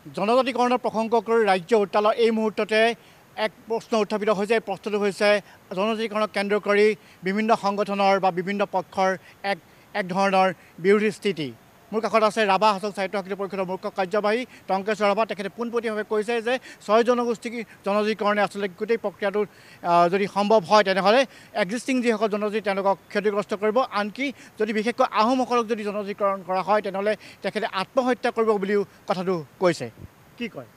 জনজাতিকৰণৰ প্ৰসংগ কৰি ৰাজ্য উত্তালৰ এই মুহূৰ্ততে এক প্ৰশ্ন উত্থাপিত হৈছে। এই প্ৰশ্নটো হৈছে জনজাতিকৰণক কেন্দ্ৰ কৰি বিভিন্ন সংগঠনৰ বা বিভিন্ন পক্ষৰ এক ধৰণৰ বিৰোধী স্থিতি। মোৰ কাষত আছে ৰাভা হাছং সাহিত্য সাংস্কৃতিক পৰিষদৰ মুখ্য কাৰ্যবাহী টংকেশ্বৰ ৰাভা। তেখেতে পোনপটীয়াভাৱে কৈছে যে 6 জনগোষ্ঠী জনজাতিকৰণে আচলতে গোটেই প্ৰক্ৰিয়াটো যদি সম্ভৱ হয় তেনেহ'লে এক্সিষ্টিং যিসকল জনজাতি তেওঁলোকক ক্ষতিগ্ৰস্ত কৰিব। আনকি যদি বিশেষকৈ আহোমসকলক যদি জনজাতিকৰণ কৰা হয় তেনেহ'লে তেখেতে আত্মহত্যা কৰিব বুলিও কথাটো কৈছে। কি কয়?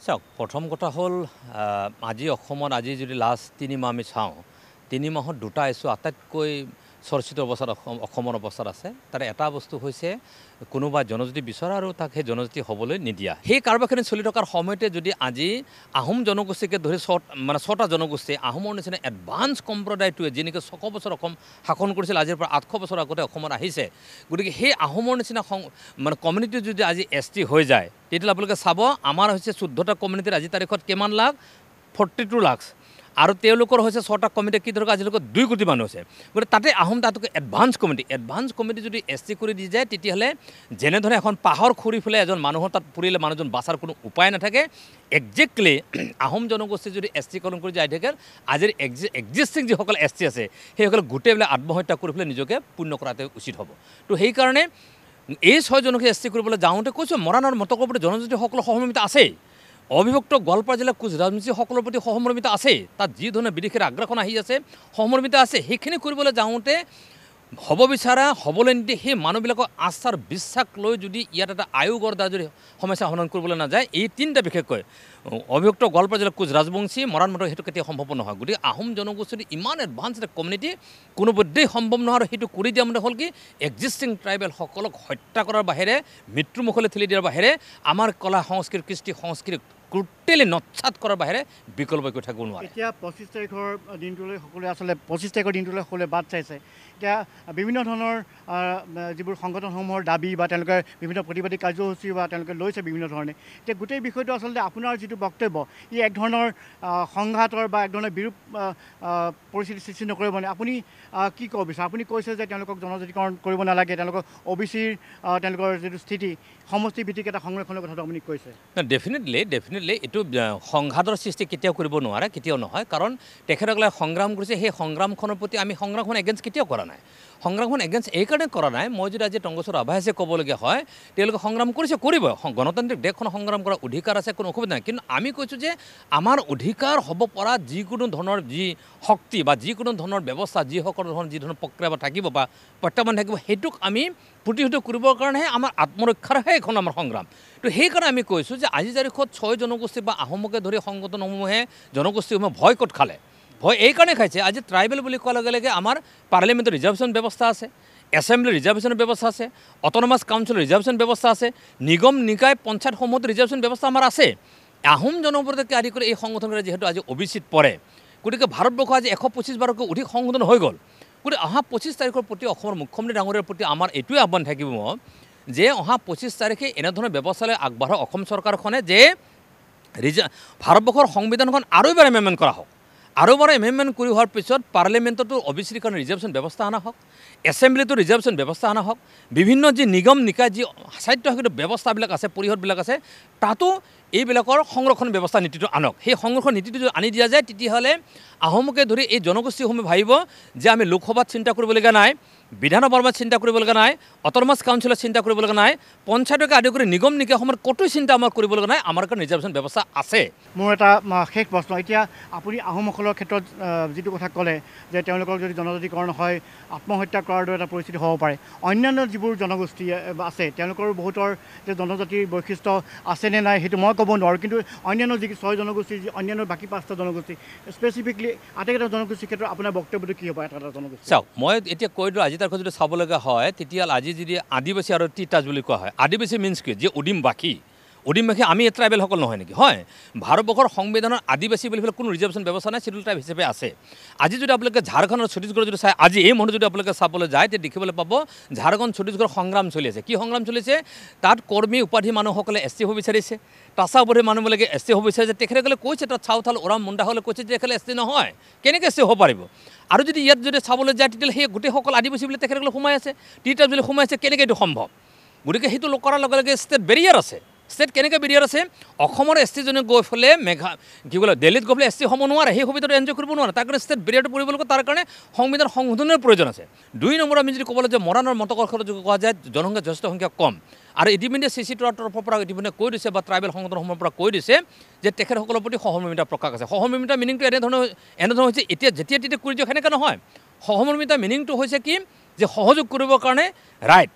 চাওক, প্ৰথম কথা হ'ল আজি অসমত আজি যদি লাষ্ট 3 মাহ আমি চাওঁ, 3 মাহত 2টা ইছ্যু আটাইতকৈ চৰ্চিত অৱস্থাত অসমৰ অৱস্থাত আছে। তাৰে এটা বস্তু হৈছে কোনোবা জনজাতি বিচৰা আৰু তাক সেই জনজাতি হ'বলৈ নিদিয়া। সেই কাৰোবাৰখিনি চলি থকাৰ সময়তে যদি আজি আহোম জনগোষ্ঠীকে ধৰি 6টা জনগোষ্ঠী আহোমৰ নিচিনা এডভান্স সম্প্ৰদায়টোৱে যেনেকৈ 600 বছৰ অসম শাসন কৰিছিল, আজিৰ পৰা 800 বছৰ আগতে অসমত আহিছে। গতিকে সেই আহোমৰ নিচিনা কমিউনিটি যদি আজি ST হৈ যায় তেতিয়াহ'লে আপোনালোকে চাব আমাৰ হৈছে 14টা কমিউনিটিৰ আজি তাৰিখত কিমান লাখ? 42 লাখ। আৰু তেওঁলোকৰ হৈছে 6টা কমিটি কি ধৰক আজিলৈকে 2 কোটি মানুহ হৈছে। গতিকে তাতে আহোম তাতকৈ এডভান্স কমিটি যদি ST কৰি দি যায় তেতিয়াহ'লে যেনেধৰণে এখন পাহাৰ খুৰি ফেলে এজন মানুহৰ তাত পৰিলে মানুহজন বাচাৰ কোনো উপায় নাথাকে। একজেক্টলি আহোম জনগোষ্ঠী যদি STকৰণ কৰি যাই থাকে আজিৰ এক্সিষ্টিং যিসকল ST আছে সেইসকলে গোটেইবিলাক আত্মহত্যা কৰি পেলাই নিজকে পূৰ্ণ কৰাটো উচিত হ'ব। তো সেইকাৰণে এই 6 জনকে ST কৰিবলৈ যাওঁতে কৈছোঁ মৰাণৰ মটকৰ প্ৰতি জনজাতিসকলৰ সহমৰ্মিতা আছে। অবিভক্ত গোৱালপাৰা জিলাৰ কোচ ৰাজমিস্ত্ৰীসকলৰ প্ৰতি সহমৰ্মিতা আছে। তাত যি ধৰণে বিদেশীৰ আগ্ৰাসন আহি আছে সহমৰ্মিতা আছে। সেইখিনি কৰিবলৈ যাওঁতে হ'ব বিচৰা হ'বলৈ নিদিয়ে সেই মানুহবিলাকৰ আস্থাৰ বিশ্বাস লৈ যদি ইয়াত এটা আয়োগৰ দ্বাৰা যদি সমস্যা সমাধান কৰিবলৈ নাযায়, এই 3টা বিশেষকৈ অবিভক্ত গোৱালপাৰা জিলাৰ কোচ ৰাজবংশী মৰাণ মটক সেইটো কেতিয়াও সম্ভৱ নহয়। গতিকে আহোম জনগোষ্ঠীৰ ইমান এডভান্স এটা কমিউনিটি কোনোপধ্যেই সম্ভৱ নহয়। আৰু সেইটো কৰি দিয়া মানে হ'ল কি এক্সিষ্টিং ট্ৰাইবেলসকলক হত্যা কৰাৰ বাহিৰে মৃত্যুমুখলৈ ঠেলি দিয়াৰ বাহিৰে আমাৰ কলা সংস্কৃতি কৃষ্টি সংস্কৃতি টোটেলি নৎসাত কৰাৰ বাহিৰে বিকল্প একো থাকিব নোৱাৰে। এতিয়া 25 তাৰিখৰ দিনটোলৈ সকলোৱে আচলতে 25 তাৰিখৰ দিনটোলৈ সকলোৱে বাট চাইছে। এতিয়া বিভিন্ন ধৰণৰ যিবোৰ সংগঠনসমূহৰ দাবী বা তেওঁলোকে বিভিন্ন প্ৰতিবাদী কাৰ্যসূচী বা তেওঁলোকে লৈছে বিভিন্ন ধৰণে। এতিয়া গোটেই বিষয়টো আচলতে আপোনাৰ যিটো বক্তব্য ই এক ধৰণৰ সংঘাতৰ বা এক ধৰণৰ বিৰূপ পৰিস্থিতি সৃষ্টি নকৰিব মানে আপুনি কি ক'ব বিচাৰে? আপুনি কৈছে যে তেওঁলোকক জনজাতিকৰণ কৰিব নালাগে, তেওঁলোকক OBCৰ তেওঁলোকৰ যিটো স্থিতি সমষ্টিভিত্তিক এটা সংৰক্ষণৰ কথাটো আপুনি কৈছে। ডেফিনেটলি এইটো সংঘাতৰ সৃষ্টি কেতিয়াও কৰিব নোৱাৰে, কেতিয়াও নহয়। কাৰণ তেখেতসকলে সংগ্ৰাম কৰিছে, সেই সংগ্ৰামখনৰ প্ৰতি আমি সংগ্ৰামখন এগেইনষ্ট কেতিয়াও কৰা নাই। সংগ্ৰামখন এগেইনষ্ট এইকাৰণে কৰা নাই, মই যদি আজি টংকেশ্বৰ ৰাভাই ক'বলগীয়া হয় তেওঁলোকে সংগ্ৰাম কৰিছে, কৰিব। গণতান্ত্ৰিক দেশখন সংগ্ৰাম কৰাৰ অধিকাৰ আছে, কোনো অসুবিধা নাই। কিন্তু আমি কৈছোঁ যে আমাৰ অধিকাৰ হ'ব পৰা যিকোনো ধৰণৰ যি শক্তি বা যিকোনো ধৰণৰ ব্যৱস্থা যিসকল ধৰণৰ যি ধৰণৰ প্ৰক্ৰিয়া বা থাকিব বা প্ৰত্যাহ্বান থাকিব সেইটোক আমি প্ৰতিহত কৰিবৰ কাৰণেহে আমাৰ আত্মৰক্ষাৰহে এখন আমাৰ সংগ্ৰাম। তো সেইকাৰণে আমি কৈছোঁ যে আজি তাৰিখত 6 জনগোষ্ঠী বা আহোমকে ধৰি সংগঠনসমূহে জনগোষ্ঠীসমূহে ভয় ক'ত খালে? ভয় এইকাৰণে খাইছে আজি ট্ৰাইবেল বুলি কোৱাৰ লগে লগে আমাৰ পাৰ্লিয়ামেণ্টৰ ৰিজাৰ্ভেশ্যন ব্যৱস্থা আছে, এছেম্বলি ৰিজাৰ্ভেশ্যনৰ ব্যৱস্থা আছে, অট'নমাছ কাউন্সিলৰ ৰিজাৰ্ভেশ্যন ব্যৱস্থা আছে, নিগম নিকায় পঞ্চায়তসমূহত ৰিজাৰ্ভেশ্যন ব্যৱস্থা আমাৰ আছে। আহোম জনগোষ্ঠীকে আদি কৰি এই সংগঠনকেইটা যিহেতু আজি OBCত পৰে, গতিকে ভাৰতবৰ্ষ আজি 125 বাৰতকৈ অধিক সংগঠন হৈ গ'ল। গতিকে অহা 25 তাৰিখৰ প্ৰতি অসমৰ মুখ্যমন্ত্ৰী ডাঙৰীয়াৰ প্ৰতি আমাৰ এইটোৱে আহ্বান থাকিব যে অহা 25 তাৰিখে এনেধৰণৰ ব্যৱস্থালৈ আগবঢ়া অসম চৰকাৰখনে যে ভাৰতবৰ্ষৰ সংবিধানখন আৰু এবাৰ এমেণ্ডমেণ্ট কৰা হওক, আৰু এবাৰ এমেণ্ডমেণ্ট কৰি হোৱাৰ পিছত পাৰ্লিয়ামেণ্টতো OBCৰ কাৰণে ৰিজাৰ্ভেশ্যন ব্যৱস্থা অনা হওক, এছেম্বলিতো ৰিজাৰ্ভেশ্যন ব্যৱস্থা অনা হওক, বিভিন্ন যি নিগম নিকায় যি স্বায়ত্তশাসিত ব্যৱস্থাবিলাক আছে পৰিষদবিলাক আছে তাতো এইবিলাকৰ সংৰক্ষণ ব্যৱস্থা নীতিটো আনক। সেই সংৰক্ষণ নীতিটো যদি আনি দিয়া যায় তেতিয়াহ'লে আহোমকে ধৰি এই জনগোষ্ঠীসমূহে ভাবিব যে আমি লোকসভাত চিন্তা কৰিবলগীয়া নাই, বিধানসভাত চিন্তা কৰিবলগীয়া নাই, অট'নমাছ কাউন্সিলত চিন্তা কৰিবলগীয়া নাই, পঞ্চায়তকে আদি কৰি নিগম নিকায়সমূহৰ ক'তো চিন্তা আমাৰ কৰিবলগীয়া নাই, আমাৰ কাৰণে ৰিজাৰ্ভেশ্যন ব্যৱস্থা আছে। মোৰ এটা শেষ প্ৰশ্ন, এতিয়া আপুনি আহোমসকলৰ ক্ষেত্ৰত যিটো কথা ক'লে যে তেওঁলোকক যদি জনজাতিকৰণ হয় আত্মহত্যা কৰাৰ দৰে এটা পৰিস্থিতি হ'ব পাৰে, অন্যান্য যিবোৰ জনগোষ্ঠী আছে তেওঁলোকৰো বহুতৰ যে জনজাতিৰ বৈশিষ্ট্য আছেনে নাই সেইটো মই ক'ব নোৱাৰোঁ। কিন্তু অন্যান্য যি 6 জনগোষ্ঠী অন্যান্য বাকী 5টা জনগোষ্ঠী স্পেচিফিকলি আটাইকেইটা জনগোষ্ঠীৰ ক্ষেত্ৰত আপোনাৰ বক্তব্যটো কি হ'ব? এটা জনগোষ্ঠী চাওক, মই এতিয়া কৈ দিওঁ আজি তাৰিখত যদি চাবলগা হয় তেতিয়াহ'লে আজি যদি আদিবাসী আৰু তিতাজ বুলি কোৱা হয়, আদিবাসী মিনছ কি? যে উডিমবাসী আমি ট্ৰাইবেলসকল নহয় নেকি? হয়, ভাৰতবৰ্ষৰ সংবিধানৰ আদিবাসী বুলি পেলাই কোনো ৰিজাৰ্ভেশ্যন ব্যৱস্থা নাই, চিডিউল ট্ৰাইব হিচাপে আছে। আজি যদি আপোনালোকে ঝাৰখণ্ড আৰু ছত্তীশগড় যদি চাই আজি এই মুহূৰ্তত যদি আপোনালোকে চাবলৈ যায় তেতিয়া দেখিবলৈ পাব ঝাৰখণ্ড ছত্তীশগড় সংগ্ৰাম চলি আছে। কি সংগ্ৰাম চলিছে? তাত কৰ্মী উপাধি মানুহসকলে ST হ'ব বিচাৰিছে, টাচা উপাধি মানুহবিলাকে ST হ'ব বিচাৰিছে। তেখেতসকলে কৈছে তাত চাউথাল ওৰাম মুণ্ডাসকলে কৈছে যে তেখেতে ST নহয়, কেনেকৈ ST হ'ব পাৰিব? আৰু যদি ইয়াত যদি চাবলৈ যায় তেতিয়াহ'লে সেই গোটেইসকল আদিবাসী বুলি তেখেতসকলে সোমাই আছে, তিতাজ বুলি সোমাই আছে, কেনেকৈ এইটো সম্ভৱ? গতিকে সেইটো কৰাৰ লগে লগে ষ্টেট বেৰিয়াৰ আছে, ষ্টেট কেনেকৈ বেৰিয়াৰ আছে অসমৰ এছ টিজনে গৈ পেলে কি বোলে দিল্লীত গৈ পেলাই এছ টি হ'ব নোৱাৰে সেই সুবিধাটো এনজয় কৰিব নোৱাৰে তাৰ কাৰণে ষ্টেট বেৰিয়াৰটো পৰিব লাগিব তাৰ কাৰণে সংবিধান সংশোধনৰ প্ৰয়োজন আছে 2 নম্বৰ আমি যদি ক'বলৈ যে মৰাণৰ মতকৰ্ষৰ যদি কোৱা যায় জনসংখ্যা যথেষ্ট সংখ্যা কম আৰু ইতিমধ্যে CC তৰফৰ পৰা ইতিমধ্যে কৈ দিছে বা ট্ৰাইবেল সংগঠনসমূহৰ পৰা কৈ দিছে যে তেখেতসকলৰ প্ৰতি সহমৰ্মিতা প্ৰকাশ আছে সহমৰ্মিতা মিনিংটো এনেধৰণৰ হৈছে এতিয়া যেতিয়া তেতিয়া কৰি দিয়ক সেনেকৈ নহয় সহমৰ্মিতা মিনিংটো হৈছে কি যে সহযোগ কৰিবৰ কাৰণে ৰাইট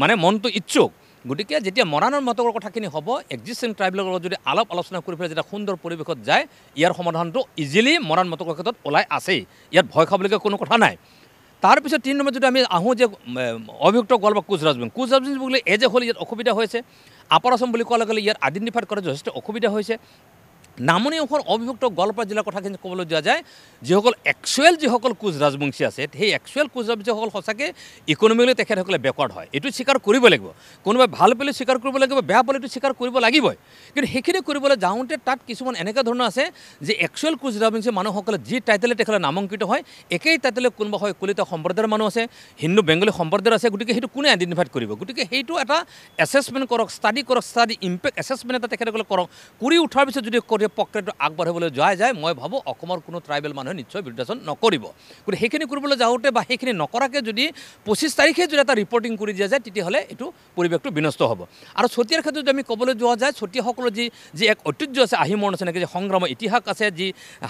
মানে মনটো ইচ্ছুক গতিকে যেতিয়া মৰাণৰ মতকৰ কথাখিনি হ'ব এক্সিষ্টিং ট্ৰাইবেলৰ লগত যদি আলাপ আলোচনা কৰি পেলাই যেতিয়া সুন্দৰ পৰিৱেশত যায় ইয়াৰ সমাধানটো ইজিলি মৰাণ মতকৰ ক্ষেত্ৰত ওলাই আছেই ইয়াত ভয় খাবলগীয়া কোনো কথা নাই তাৰপিছত 3 নম্বৰ যদি আমি আহোঁ যে অভিযুক্ত গোৱালপাৰা কোচ ৰাজবংশী বুলি এজে হ'ল ইয়াত অসুবিধা হৈছে আপাৰ আছাম বুলি কোৱাৰ লগে লগে ইয়াত আইডেণ্টিফাইড কৰা যথেষ্ট অসুবিধা হৈছে নামনি অংশৰ অভিযুক্ত গোৱালপাৰা জিলাৰ কথাখিনি ক'বলৈ যোৱা যায় যিসকল একচুৱেল যিসকল কোচ ৰাজবংশী আছে সেই একচুৱেল কোচ ৰাজবংশীসকল সঁচাকৈ ইকনমিকেলি তেখেতসকলে বেকৱাৰ্ড হয় এইটো স্বীকাৰ কৰিব লাগিব কোনোবাই ভাল পালে স্বীকাৰ কৰিব লাগিব বেয়া পালেতো স্বীকাৰ কৰিব লাগিবই কিন্তু সেইখিনি কৰিবলৈ যাওঁতে তাত কিছুমান এনেকুৱা ধৰণৰ আছে যে একচুৱেল কোচ ৰাজবংশী মানুহসকলে যি টাইটেলে তেখেতে নামাংকিত হয় একেই টাইটেলে কোনোবা হয় কলিতা সম্প্ৰদায়ৰ মানুহ আছে হিন্দু বেংগলী সম্প্ৰদায়ৰ আছে গতিকে সেইটো কোনে আইডেণ্টিফাইড কৰিব গতিকে সেইটো এটা এছেছমেণ্ট কৰক ষ্টাডি ইম্পেক্ট এছেছমেণ্ট এটা তেখেতসকলে কৰক কৰি উঠাৰ পিছত যদি প্ৰক্ৰিয়াটো আগবাঢ়িবলৈ যোৱা যায় মই ভাবোঁ অসমৰ কোনো ট্ৰাইবেল মানুহে নিশ্চয় বিৰোধাচৰণ নকৰিব গতিকে সেইখিনি কৰিবলৈ যাওঁতে বা সেইখিনি নকৰাকৈ যদি 25 তাৰিখে যদি এটা ৰিপৰ্টিং কৰি দিয়া যায় তেতিয়াহ'লে এইটো পৰিৱেশটো বিনষ্ট হ'ব আৰু চতিয়াৰ ক্ষেত্ৰত যদি আমি ক'বলৈ যোৱা যায় চতিয়াসকলৰ যি এক ঐতিহ্য আছে আহিমৰ নিচিনাকৈ যে সংগ্ৰামৰ ইতিহাস আছে যি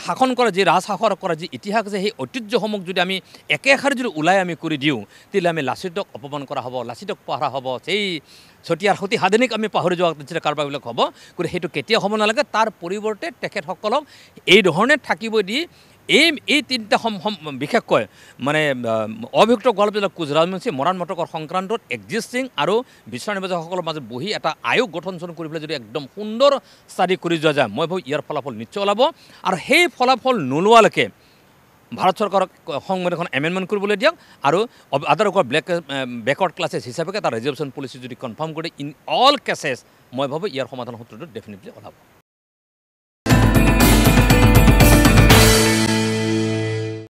শাসন কৰা যি ৰাজশাসন কৰা যি ইতিহাস আছে সেই ঐতিহ্যসমূহ যদি আমি একেষাৰে যদি ওলাই আমি কৰি দিওঁ তেতিয়াহ'লে আমি লাচিতক অপমান কৰা হ'ব লাচিতক পাহৰা হ'ব সেই চতিয়াৰ সতি সাধনিক আমি পাহৰি যোৱা নিচিনা কাৰোবাৰবিলাক হ'ব গতিকে সেইটো কেতিয়া হ'ব নালাগে তাৰ পৰিৱৰ্তে তেখেতসকলক এই ধৰণে থাকিব দি এই তিনিটা বিশেষকৈ মানে অভিযুক্ত গোৱালপাৰা কোচ ৰাজবংশী মৰাণ মতকৰ সংক্ৰান্তত এক্সিষ্টিং আৰু বিচাৰ নিৰ্বাচকসকলৰ মাজত বহি এটা আয়োগ গঠন কৰি পেলাই যদি একদম সুন্দৰ ষ্টাডি কৰি যোৱা যায় মই ভাবোঁ ইয়াৰ ফলাফল নিশ্চয় ওলাব আৰু সেই ফলাফল নোলোৱালৈকে ভাৰত চৰকাৰক সংবিধানখন এমেণ্ডমেণ্ট কৰিবলৈ দিয়ক আৰু আদাৰ বেকৱাৰ্ড ক্লাছেছ হিচাপে এটা ৰিজাৰ্ভেশ্যন পলিচি যদি কনফাৰ্ম কৰে ইন অল কেছেছ মই ভাবোঁ ইয়াৰ সমাধান সূত্ৰটো ডেফিনেটলি ওলাব